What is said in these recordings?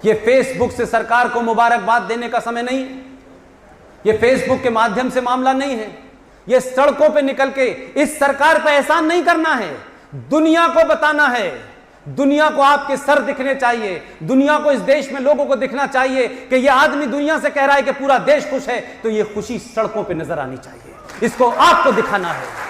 ये फेसबुक से सरकार को मुबारकबाद देने का समय नहीं है, ये फेसबुक के माध्यम से मामला नहीं है, ये सड़कों पे निकल के इस सरकार पे एहसान नहीं करना है, दुनिया को बताना है, दुनिया को आपके सर दिखने चाहिए, दुनिया को, इस देश में लोगों को दिखना चाहिए कि ये आदमी दुनिया से कह रहा है कि पूरा देश खुश है, तो ये खुशी सड़कों पे नजर आनी चाहिए, इसको आपको दिखाना है।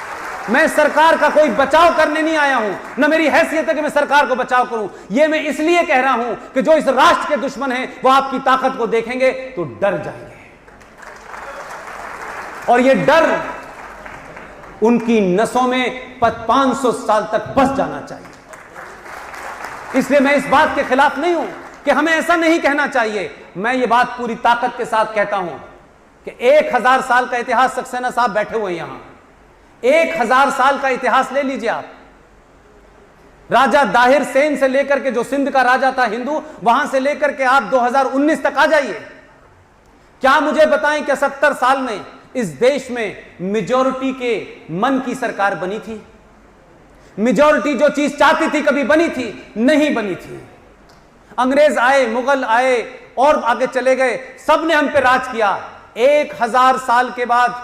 मैं सरकार का कोई बचाव करने नहीं आया हूं, न मेरी हैसियत है कि मैं सरकार को बचाव करूं, यह मैं इसलिए कह रहा हूं कि जो इस राष्ट्र के दुश्मन हैं वो आपकी ताकत को देखेंगे तो डर जाएंगे, और यह डर उनकी नसों में 500 साल तक बस जाना चाहिए। इसलिए मैं इस बात के खिलाफ नहीं हूं कि हमें ऐसा नहीं कहना चाहिए, मैं ये बात पूरी ताकत के साथ कहता हूं कि 1000 साल का इतिहास, सक्सेना साहब बैठे हुए यहां, 1000 साल का इतिहास ले लीजिए आप। राजा दाहिर सेन से लेकर के, जो सिंध का राजा था हिंदू, वहां से लेकर के आप 2019 तक आ जाइए। क्या मुझे बताएं कि 70 साल में इस देश में मेजॉरिटी के मन की सरकार बनी थी? मेजॉरिटी जो चीज चाहती थी कभी बनी थी? नहीं बनी थी। अंग्रेज आए, मुगल आए और आगे चले गए, सबने हम पे राज किया। 1000 साल के बाद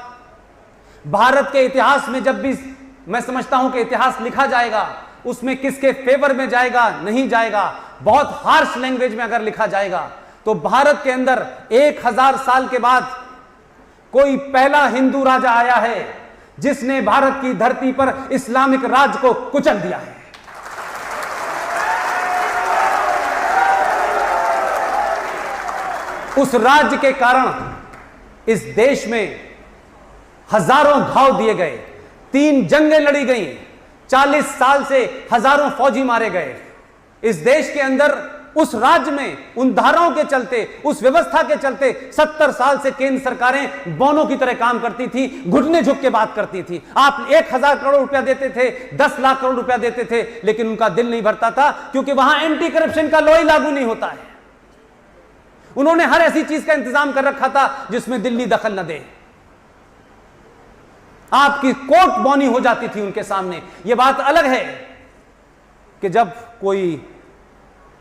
भारत के इतिहास में जब भी मैं समझता हूं कि इतिहास लिखा जाएगा, उसमें किसके फेवर में जाएगा, नहीं जाएगा, बहुत हार्श लैंग्वेज में अगर लिखा जाएगा, तो भारत के अंदर 1000 साल के बाद कोई पहला हिंदू राजा आया है जिसने भारत की धरती पर इस्लामिक राज को कुचल दिया है। उस राज्य के कारण इस देश में हजारों घाव दिए गए, 3 जंगें लड़ी गई, 40 साल से हजारों फौजी मारे गए। इस देश के अंदर, उस राज्य में, उन धाराओं के चलते, उस व्यवस्था के चलते 70 साल से केंद्र सरकारें बौनों की तरह काम करती थी, घुटने झुक के बात करती थी। आप 1000 करोड़ रुपया देते थे, 10 लाख करोड़ रुपया देते थे, लेकिन उनका दिल नहीं भरता था, क्योंकि वहां एंटी करप्शन का लॉ ही लागू नहीं होता है। उन्होंने हर ऐसी चीज का इंतजाम कर रखा था जिसमें दिल्ली दखल न दे। आपकी कोर्ट बौनी हो जाती थी उनके सामने। यह बात अलग है कि जब कोई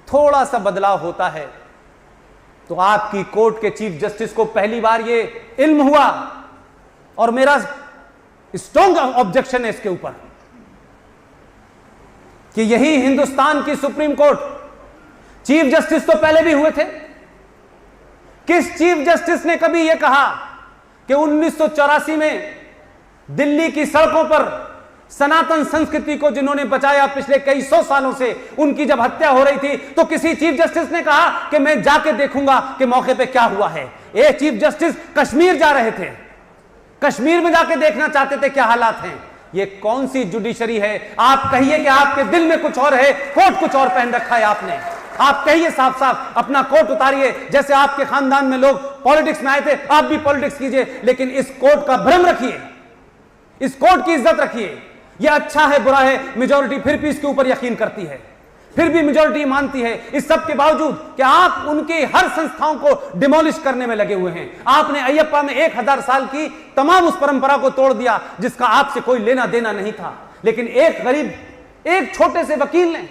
थोड़ा सा बदलाव होता है तो आपकी कोर्ट के चीफ जस्टिस को पहली बार यह इल्म हुआ, और मेरा स्ट्रॉन्ग ऑब्जेक्शन है इसके ऊपर, कि यही हिंदुस्तान की सुप्रीम कोर्ट, चीफ जस्टिस तो पहले भी हुए थे। किस चीफ जस्टिस ने कभी यह कहा कि 1984 में दिल्ली की सड़कों पर सनातन संस्कृति को जिन्होंने बचाया पिछले कई 100 सालों से, उनकी जब हत्या हो रही थी तो किसी चीफ जस्टिस ने कहा कि मैं जाके देखूंगा कि मौके पे क्या हुआ है? ये चीफ जस्टिस कश्मीर जा रहे थे, कश्मीर में जाके देखना चाहते थे क्या हालात हैं। ये कौन सी जुडिशरी है? आप कहिए कि आपके दिल में कुछ और है, कोट कुछ और पहन रखा है आपने। आप कहिए साफ साफ, अपना कोट उतारिए। जैसे आपके खानदान में लोग पॉलिटिक्स में आए थे, आप भी पॉलिटिक्स कीजिए, लेकिन इस कोट का भ्रम रखिए, इस कोट की इज्जत रखिए। यह अच्छा है, बुरा है, मेजॉरिटी फिर भी इसके ऊपर यकीन करती है, फिर भी मेजॉरिटी मानती है। इस सब के बावजूद कि आप उनकी हर संस्थाओं को डिमोलिश करने में लगे हुए हैं। आपने अयप्पा में 1000 साल की तमाम उस परंपरा को तोड़ दिया जिसका आपसे कोई लेना देना नहीं था। लेकिन एक गरीब, एक छोटे से वकील ने,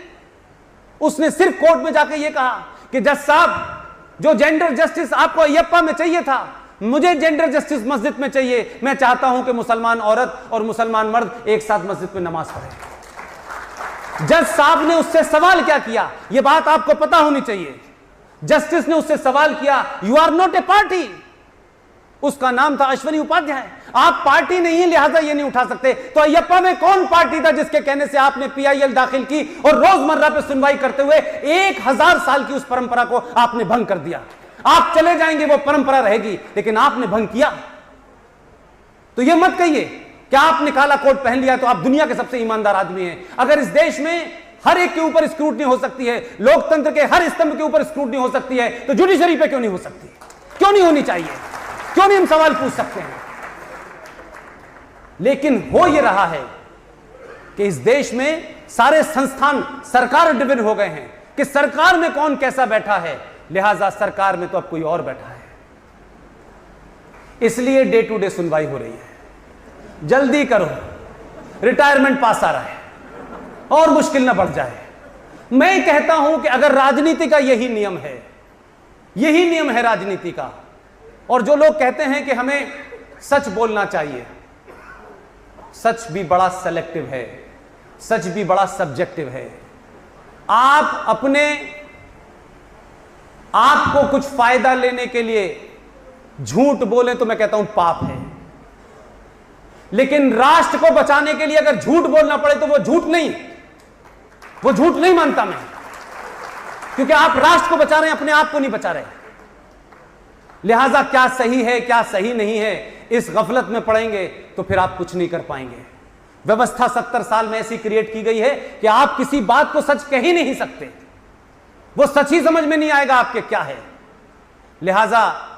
उसने सिर्फ कोर्ट में जाकर यह कहा कि जज साहब, जो जेंडर जस्टिस आपको अयप्पा में चाहिए था, मुझे जेंडर जस्टिस मस्जिद में चाहिए। मैं चाहता हूं कि मुसलमान औरत और मुसलमान मर्द एक साथ मस्जिद में नमाज पढ़े। जज साहब ने उससे सवाल क्या किया, यह बात आपको पता होनी चाहिए। जस्टिस ने उससे सवाल किया, you are not a party. उसका नाम था अश्वनी उपाध्याय। आप पार्टी नहीं है, लिहाजा ये नहीं उठा सकते। तो अयप्पा में कौन पार्टी था जिसके कहने से आपने PIL दाखिल की और रोजमर्रा पे सुनवाई करते हुए 1000 साल की उस परंपरा को आपने भंग कर दिया? आप चले जाएंगे, वो परंपरा रहेगी, लेकिन आपने भंग किया। तो यह मत कहिए कि आपने काला कोट पहन लिया तो आप दुनिया के सबसे ईमानदार आदमी हैं। अगर इस देश में हर एक के ऊपर स्क्रूटनी हो सकती है, लोकतंत्र के हर स्तंभ के ऊपर स्क्रूटनी हो सकती है, तो जुडिशरी पे क्यों नहीं हो सकती? क्यों नहीं होनी चाहिए? क्यों नहीं हम सवाल पूछ सकते हैं? लेकिन हो यह रहा है कि इस देश में सारे संस्थान सरकार ड्रिवन हो गए हैं कि सरकार में कौन कैसा बैठा है, लिहाजा सरकार में तो अब कोई और बैठा है। इसलिए डे टू डे सुनवाई हो रही है। जल्दी करो, रिटायरमेंट पास आ रहा है और मुश्किल ना बढ़ जाए। मैं कहता हूं कि अगर राजनीति का यही नियम है यही नियम है राजनीति का। और जो लोग कहते हैं कि हमें सच बोलना चाहिए, सच भी बड़ा सेलेक्टिव है, सच भी बड़ा सब्जेक्टिव है। आप अपने आपको कुछ फायदा लेने के लिए झूठ बोले तो मैं कहता हूं पाप है, लेकिन राष्ट्र को बचाने के लिए अगर झूठ बोलना पड़े तो वो झूठ नहीं मानता मैं, क्योंकि आप राष्ट्र को बचा रहे हैं, अपने आप को नहीं बचा रहे। लिहाजा क्या सही है क्या सही नहीं है, इस गफलत में पड़ेंगे तो फिर आप कुछ नहीं कर पाएंगे। व्यवस्था 70 साल में ऐसी क्रिएट की गई है कि आप किसी बात को सच कह ही नहीं सकते, वो सच ही समझ में नहीं आएगा आपके क्या है। लिहाजा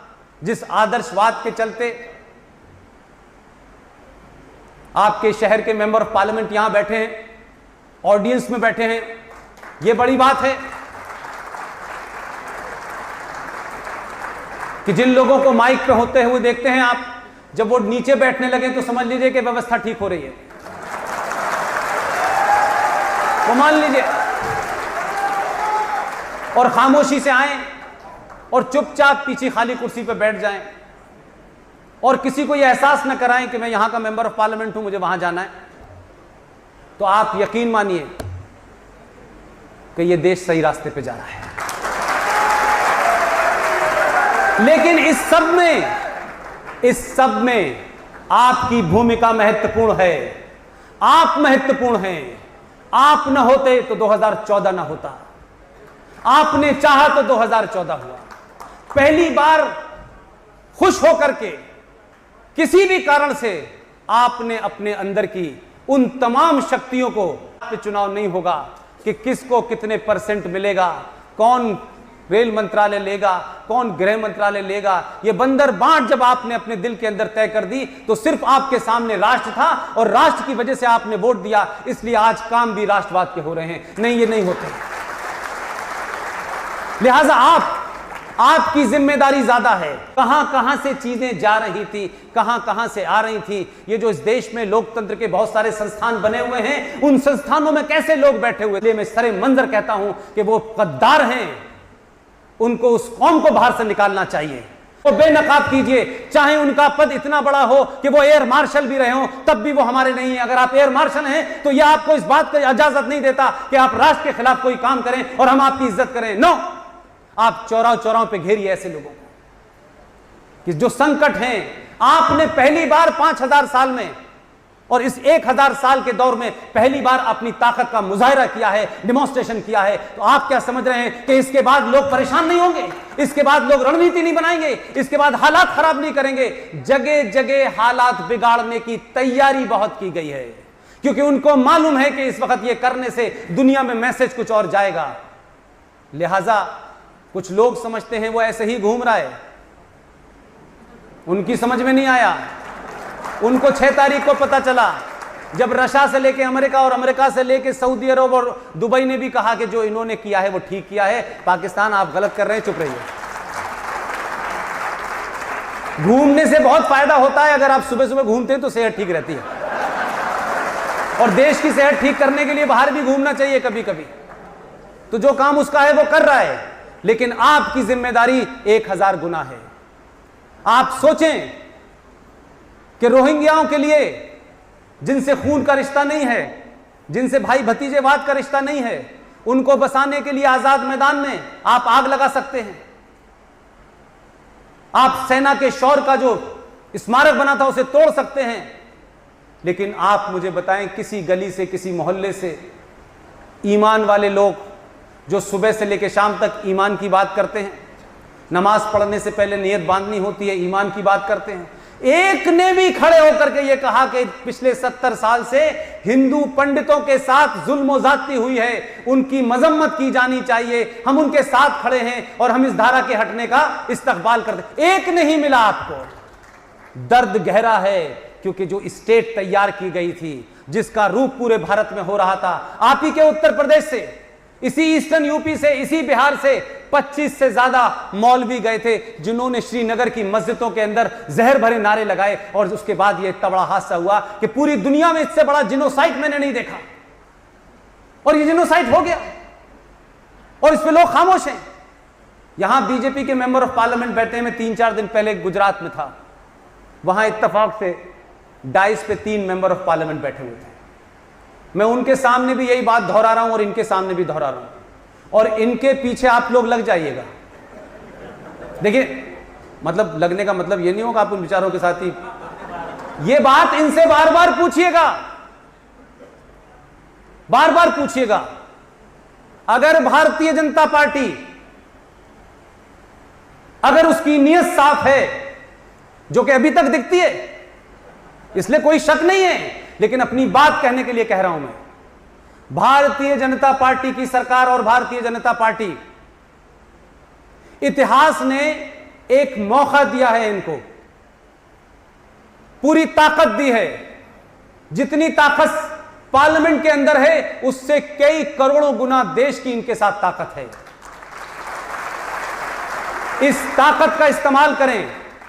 जिस आदर्शवाद के चलते आपके शहर के मेंबर ऑफ पार्लियामेंट यहां बैठे हैं, ऑडियंस में बैठे हैं, यह बड़ी बात है कि जिन लोगों को माइक पे होते हुए देखते हैं आप, जब वो नीचे बैठने लगे तो समझ लीजिए कि व्यवस्था ठीक हो रही है, वो मान लीजिए, और खामोशी से आए और चुपचाप पीछे खाली कुर्सी पे बैठ जाएं और किसी को यह एहसास न कराएं कि मैं यहां का मेंबर ऑफ पार्लियामेंट हूं, मुझे वहां जाना है, तो आप यकीन मानिए कि यह देश सही रास्ते पे जा रहा है। लेकिन इस सब में आपकी भूमिका महत्वपूर्ण है, आप महत्वपूर्ण हैं। आप न होते तो 2014 न होता, आपने चाहा तो 2014 हुआ। पहली बार खुश होकर के किसी भी कारण से आपने अपने अंदर की उन तमाम शक्तियों को, चुनाव नहीं होगा कि किसको कितने % मिलेगा, कौन रेल मंत्रालय लेगा, कौन गृह मंत्रालय लेगा, यह बंदर बांट जब आपने अपने दिल के अंदर तय कर दी तो सिर्फ आपके सामने राष्ट्र था और राष्ट्र की वजह से आपने वोट दिया, इसलिए आज काम भी राष्ट्रवाद के हो रहे हैं। नहीं, ये नहीं होते। लिहाजा आपकी जिम्मेदारी ज्यादा है। कहां से चीजें जा रही थी, कहां से आ रही थी। ये जो इस देश में लोकतंत्र के बहुत सारे संस्थान बने हुए हैं, उन संस्थानों में कैसे लोग बैठे हुए। मैं सरे मंजर कहता हूं कि वो गद्दार हैं, उनको, उस कौम को बाहर से निकालना चाहिए। वो बेनकाब कीजिए, चाहे उनका पद इतना बड़ा हो कि वो एयर मार्शल भी रहे हो, तब भी वो हमारे नहीं है। अगर आप एयर मार्शल हैं तो यह आपको इस बात की इजाजत नहीं देता कि आप राष्ट्र के खिलाफ कोई काम करें और हम आपकी इज्जत करें। नो, आप चौराहों पे घेरिए ऐसे लोगों को कि जो संकट हैं। आपने पहली बार 5000 साल में और इस 1000 साल के दौर में पहली बार अपनी ताकत का मुजाहिरा किया है, डिमॉन्स्ट्रेशन किया है। तो आप क्या समझ रहे हैं कि इसके बाद लोग परेशान नहीं होंगे, इसके बाद लोग रणनीति नहीं बनाएंगे, इसके बाद हालात खराब नहीं करेंगे? जगह जगह हालात बिगाड़ने की तैयारी बहुत की गई है, क्योंकि उनको मालूम है कि इस वक्त ये करने से दुनिया में मैसेज कुछ और जाएगा। लिहाजा कुछ लोग समझते हैं वो ऐसे ही घूम रहा है, उनकी समझ में नहीं आया। उनको 6 तारीख को पता चला जब रशिया से लेके अमेरिका और अमेरिका से लेके सऊदी अरब और दुबई ने भी कहा कि जो इन्होंने किया है वो ठीक किया है, पाकिस्तान आप गलत कर रहे हैं, चुप रहिए। घूमने से बहुत फायदा होता है, अगर आप सुबह सुबह घूमते हैं तो सेहत ठीक रहती है, और देश की सेहत ठीक करने के लिए बाहर भी घूमना चाहिए कभी कभी। तो जो काम उसका है वो कर रहा है, लेकिन आपकी जिम्मेदारी 1000 गुना है। आप सोचें कि रोहिंग्याओं के लिए, जिनसे खून का रिश्ता नहीं है, जिनसे भाई भतीजेवाद का रिश्ता नहीं है, उनको बसाने के लिए आजाद मैदान में आप आग लगा सकते हैं। आप सेना के शौर्य का जो स्मारक बना था उसे तोड़ सकते हैं, लेकिन आप मुझे बताएं किसी गली से, किसी मोहल्ले से ईमान वाले लोग जो सुबह से लेकर शाम तक ईमान की बात करते हैं, नमाज पढ़ने से पहले नियत बांधनी होती है, ईमान की बात करते हैं, एक ने भी खड़े होकर के यह कहा कि पिछले 70 साल से हिंदू पंडितों के साथ जुल्म ज्यादती हुई है, उनकी मजम्मत की जानी चाहिए, हम उनके साथ खड़े हैं और हम इस धारा के हटने का इस्तकबाल करते, एक नहीं मिला आपको। दर्द गहरा है, क्योंकि जो स्टेट तैयार की गई थी, जिसका रूप पूरे भारत में हो रहा था, आप ही के उत्तर प्रदेश से, इसी ईस्टर्न यूपी से, इसी बिहार से 25 से ज्यादा मौलवी गए थे, जिन्होंने श्रीनगर की मस्जिदों के अंदर जहर भरे नारे लगाए, और उसके बाद यह इतना बड़ा हादसा हुआ कि पूरी दुनिया में इससे बड़ा जिनोसाइड मैंने नहीं देखा, और ये जिनोसाइड हो गया और इस पे लोग खामोश हैं। यहां बीजेपी के मेंबर ऑफ पार्लियामेंट बैठे हैं। मैं 3-4 दिन पहले गुजरात में था, वहां इत्तेफाक से डाइस पे 3 मेंबर ऑफ पार्लियामेंट बैठे हुए थे। मैं उनके सामने भी यही बात दोहरा रहा हूं और इनके सामने भी दोहरा रहा हूं, और इनके पीछे आप लोग लग जाइएगा। देखिए, मतलब लगने का मतलब ये नहीं होगा आप उन विचारों के साथ ही, ये बात इनसे बार बार पूछिएगा, बार बार पूछिएगा। अगर भारतीय जनता पार्टी, अगर उसकी नीयत साफ है, जो कि अभी तक दिखती है, इसलिए कोई शक नहीं है, लेकिन अपनी बात कहने के लिए कह रहा हूं मैं, भारतीय जनता पार्टी की सरकार और भारतीय जनता पार्टी, इतिहास ने एक मौका दिया है इनको, पूरी ताकत दी है। जितनी ताकत पार्लियामेंट के अंदर है, उससे कई करोड़ों गुना देश की इनके साथ ताकत है। इस ताकत का इस्तेमाल करें।